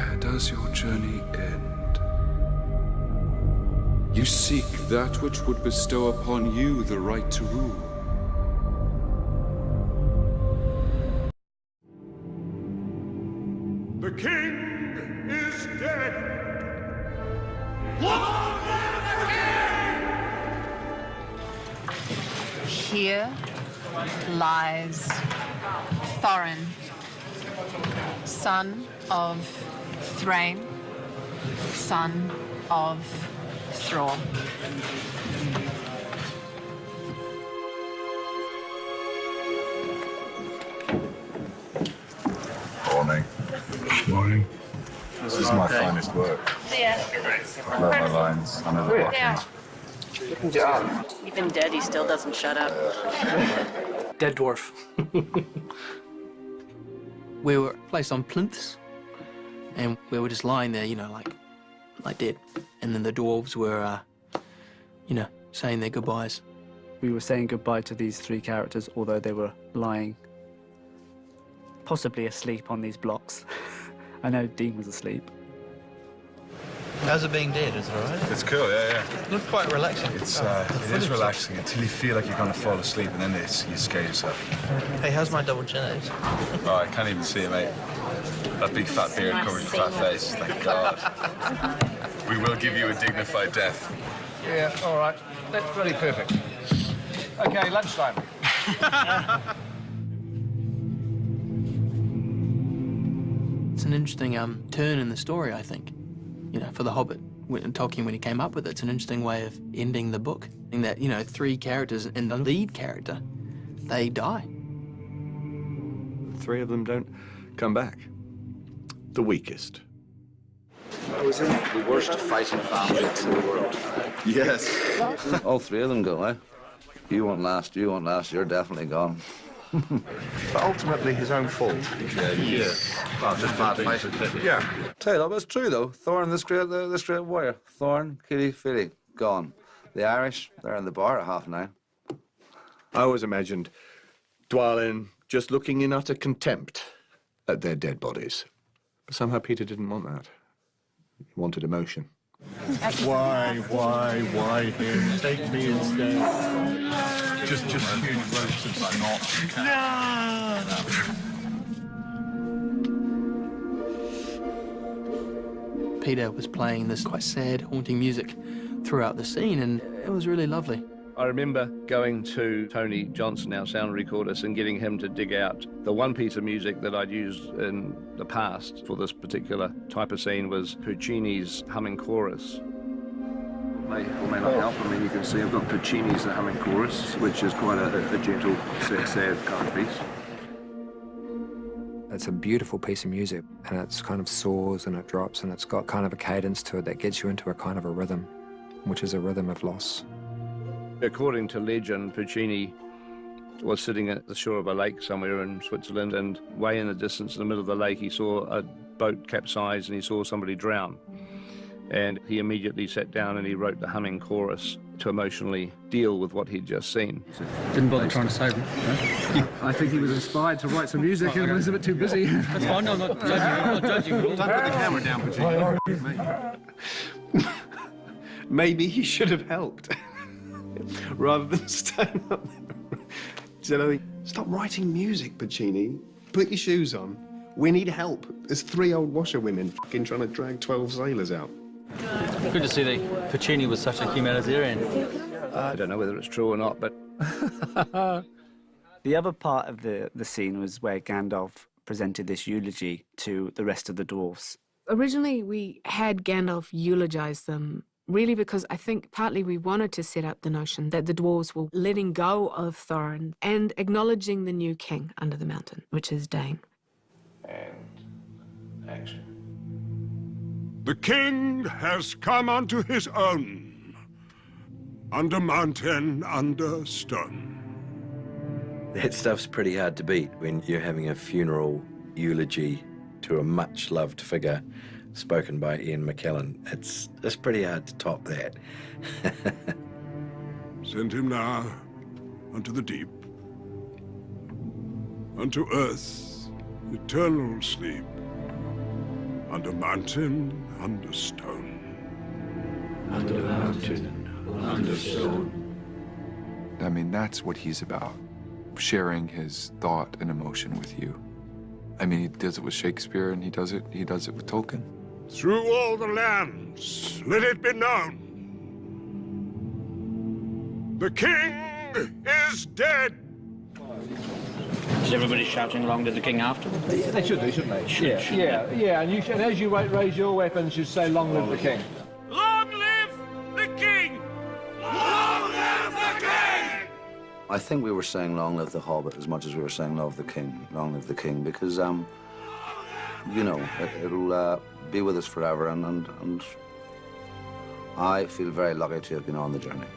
where does your journey end? You seek that which would bestow upon you the right to rule. The king is dead! Long live the king! Here lies Thorin, son of Thrain, son of Thrall. Morning. Morning. This is my finest work. Yeah. I love my lines. I know the blocking. Good job. Even dead, he still doesn't shut up. Dead dwarf. We were placed on plinths, and we were just lying there, you know, like dead. And then the dwarves were, you know, saying their goodbyes. We were saying goodbye to these three characters, although they were lying, possibly asleep on these blocks. I know Dean was asleep. How's it being dead? Is it all right? It's cool, yeah. It looked quite relaxing. It is relaxing until you feel like you're going to fall asleep, and then you scare yourself. Hey, how's my double chin age? Oh, I can't even see it, mate. That big fat beard covers your fat face. Thank God. We will give you a dignified death. Yeah, all right. That's bloody perfect. Okay, lunchtime. It's an interesting turn in the story, I think. You know, for The Hobbit, Tolkien, when he came up with it, it's an interesting way of ending the book. In that, you know, three characters and the lead character, they die. Three of them don't come back. The weakest. I was in the worst fighting family in the world. Yes. All three of them go, eh? You won't last, you're definitely gone. But ultimately his own fault. Yeah. Well, just bad fighting. Yeah. Tell you, that was true, though. Thorin, this great warrior. Thorin, Kitty, Philly, gone. The Irish, they're in the bar at 9:30. I always imagined Dwalin just looking in utter contempt at their dead bodies. But somehow Peter didn't want that. He wanted emotion. Why him? Take me instead. Just huge ropes of Peter was playing this quite sad, haunting music throughout the scene, and it was really lovely. I remember going to Tony Johnson, our sound recordist, and getting him to dig out the one piece of music that I'd used in the past for this particular type of scene was Puccini's Humming Chorus. May or may not help. I mean, you can see I've got Puccini's The Humming Chorus, which is quite a gentle, sad kind of piece. It's a beautiful piece of music, and it's kind of soars and it drops, and it's got kind of a cadence to it that gets you into a kind of a rhythm, which is a rhythm of loss. According to legend, Puccini was sitting at the shore of a lake somewhere in Switzerland, and way in the distance, in the middle of the lake, he saw a boat capsize and he saw somebody drown. And he immediately sat down and he wrote the Humming Chorus to emotionally deal with what he'd just seen. Didn't bother trying to save him. I think he was inspired to write some music and was a bit too busy. That's fine, no, I'm not judging. I'm not judging. Don't put the camera down, Puccini. Maybe he should have helped, rather than staying up there. Do you know, stop writing music, Puccini. Put your shoes on. We need help. There's 3 old washerwomen f***ing trying to drag 12 sailors out. Good to see that Puccini was such a humanitarian. I don't know whether it's true or not, but... The other part of the scene was where Gandalf presented this eulogy to the rest of the dwarves. Originally, we had Gandalf eulogize them, really because I think partly we wanted to set up the notion that the dwarves were letting go of Thorin and acknowledging the new king under the mountain, which is Dane. And action. The king has come unto his own, under mountain, under stone. That stuff's pretty hard to beat when you're having a funeral eulogy to a much-loved figure spoken by Ian McKellen. It's pretty hard to top that. Send him now unto the deep, unto earth, eternal sleep. under mountain, under stone. Under mountain, under stone. I mean, that's what he's about, sharing his thought and emotion with you. I mean, he does it with Shakespeare, and he does it with Tolkien. Through all the lands, let it be known. The king is dead. Is everybody shouting along to the king afterwards? They should do, shouldn't they? Should. Yeah, and as you raise your weapons, you say, "Long live the king." Long live the king! Long live the king! I think we were saying "Long live the Hobbit" as much as we were saying "Long live the king," because you know, it'll be with us forever, and I feel very lucky to have been on the journey.